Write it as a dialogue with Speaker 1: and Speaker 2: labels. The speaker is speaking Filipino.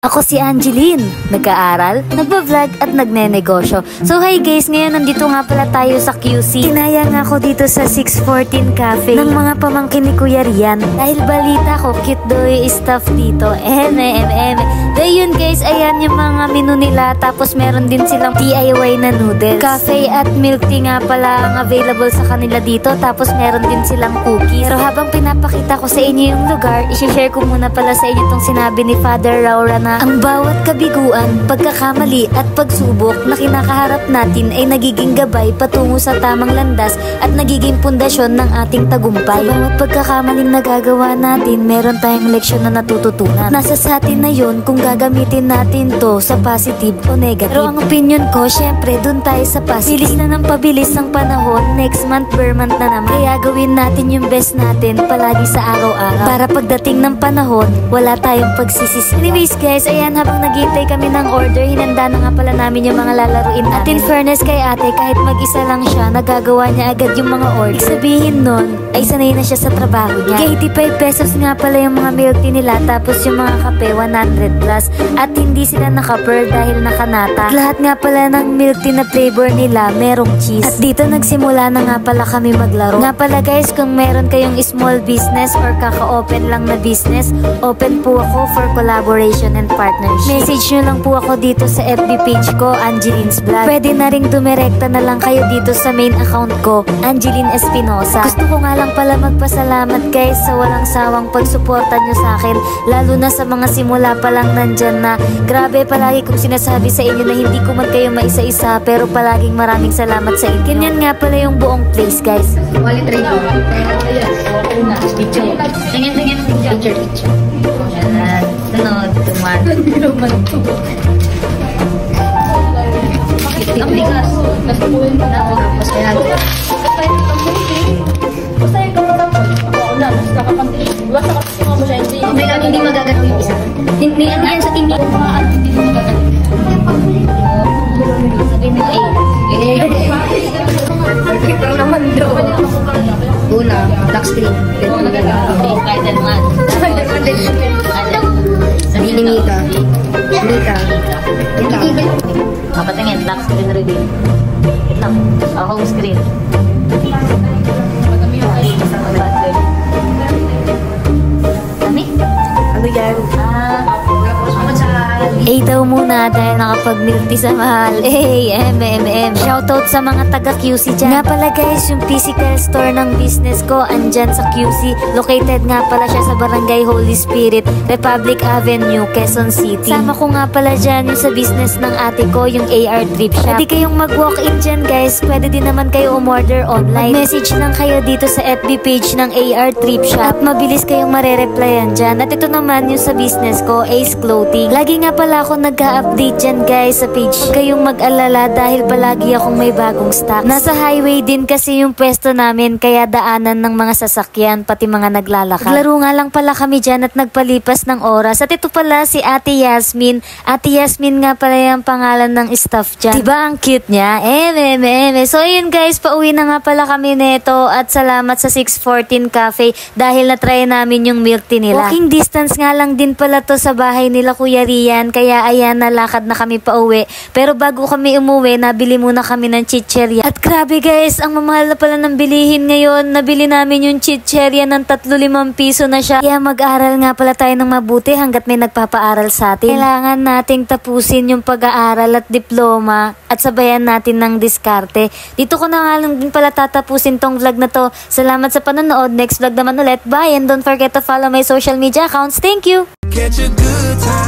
Speaker 1: Ako si Angeline, nag-aaral, nagba-vlog at nagne-negosyo. So hi guys, ngayon nandito nga pala tayo sa QC. Tinaya nga ako dito sa 614 Cafe ng mga pamangkin ni Kuya Rian. Dahil balita ko, cute daw yung staff dito. Dahil guys, ayan yung mga menu nila. Tapos meron din silang DIY na noodles. Cafe at milk tea nga pala ang available sa kanila dito. Tapos meron din silang cookies. Pero habang pinapakita ko sa inyo yung lugar, isi-share ko muna pala sa inyo itong sinabi ni Father Laura na ang bawat kabiguan, pagkakamali at pagsubok na kinakaharap natin ay nagiging gabay patungo sa tamang landas at nagiging pundasyon ng ating tagumpay. Sa bawat pagkakamaling nagagawa natin, meron tayong leksyon na natututunan. Nasa sa atin na yun kung gagamitin natin to sa positive o negative. Pero ang opinion ko, syempre dun tayo sa positive. Bilis na ng pabilis ang panahon, next month, per month na naman. Kaya gawin natin yung best natin palagi sa araw-araw para pagdating ng panahon, wala tayong pagsisisi. Anyways guys, ayan, habang naghihintay kami ng order, hinanda na nga pala namin yung mga lalaruin natin. At in fairness kay ate, kahit mag-isa lang siya, nagagawa niya agad yung mga order. Sabihin nun, ay sanay na siya sa trabaho niya. 85 pesos nga pala yung mga milk tea nila, tapos yung mga kape 100 plus. At hindi sila naka-pearl dahil nakanata. At lahat nga pala ng milk tea na flavor nila, merong cheese. At dito nagsimula na nga pala kami maglaro. Nga pala guys, kung meron kayong small business or kaka-open lang na business, open po ako for collaboration and partnership. Message nyo lang po ako dito sa FB page ko, Angeline's Vlog. Pwede na ring dumirekta na lang kayo dito sa main account ko, Angeline Espinosa. Gusto ko nga lang pala magpasalamat guys sa walang sawang pagsuporta nyo sa akin, lalo na sa mga simula pa lang nandyan na. Grabe, palagi kong sinasabi sa inyo na hindi ko man kayo maisa-isa, pero palaging maraming salamat sa inyo. Ganyan nga pala yung buong place guys.
Speaker 2: Wallet trade mo. Una, picture. Tingin. Picture. Yan. Sunod, tuman. Ang bigas. Tapos kaya.
Speaker 3: Basta yung kapatapos. Ako na, mas nakapantin. Basta kasi mo siya hindi.
Speaker 2: May lang hindi magagano yung isa. Hindi ano yan sa team niyo.
Speaker 3: Hindi mo magagano.
Speaker 2: Sabihin mo
Speaker 3: Ito naman daw.
Speaker 2: Una, black screen. Spider-Man. Sabihin ni Mika. Mapatingin, black screen reveal. Wait lang. Home screen. Dami?
Speaker 3: Ano yan?
Speaker 1: Daw muna dahil nakapag-milk tea sa mahal. Shoutout sa mga taga QC dyan. Nga pala guys, yung physical store ng business ko andyan sa QC. Located nga pala siya sa Barangay Holy Spirit, Republic Avenue, Quezon City. Sama ko nga pala dyan yung sa business ng ate ko, yung AR Trip Shop. Pwede kayong mag-walk-in dyan guys. Pwede din naman kayo umorder online. Message lang kayo dito sa FB page ng AR Trip Shop at mabilis kayong marereplyan dyan. At ito naman yung sa business ko, Ace Clothing. Lagi nga pala ako nag-a-update dyan guys sa page. Kayong mag-alala dahil palagi akong may bagong stock. Nasa highway din kasi yung pwesto namin, kaya daanan ng mga sasakyan pati mga naglalakad. Naglaro nga lang pala kami dyan at nagpalipas ng oras. At ito pala si Ate Yasmin. Ate Yasmin nga pala yung pangalan ng staff dyan. Diba ang cute niya? So yun guys, pauwi na nga pala kami neto at salamat sa 614 Cafe dahil na-try namin yung milk tea nila. Walking distance nga lang din pala to sa bahay nila Kuya Rian, kaya ayan, nalakad na kami pa uwi. Pero bago kami umuwi, nabili muna kami ng chicherya. At grabe guys, ang mamahal na pala ng bilihin ngayon. Nabili namin yung chicherya ng 3-5 piso na siya. Kaya mag-aral nga pala tayo ng mabuti hanggat may nagpapaaral sa atin. Kailangan nating tapusin yung pag-aaral at diploma at sabayan natin ng diskarte. Dito ko na nga lang din pala tatapusin tong vlog na to. Salamat sa panonood. Next vlog naman ulit. Bye, and don't forget to follow my social media accounts. Thank you!
Speaker 4: Catch a good time.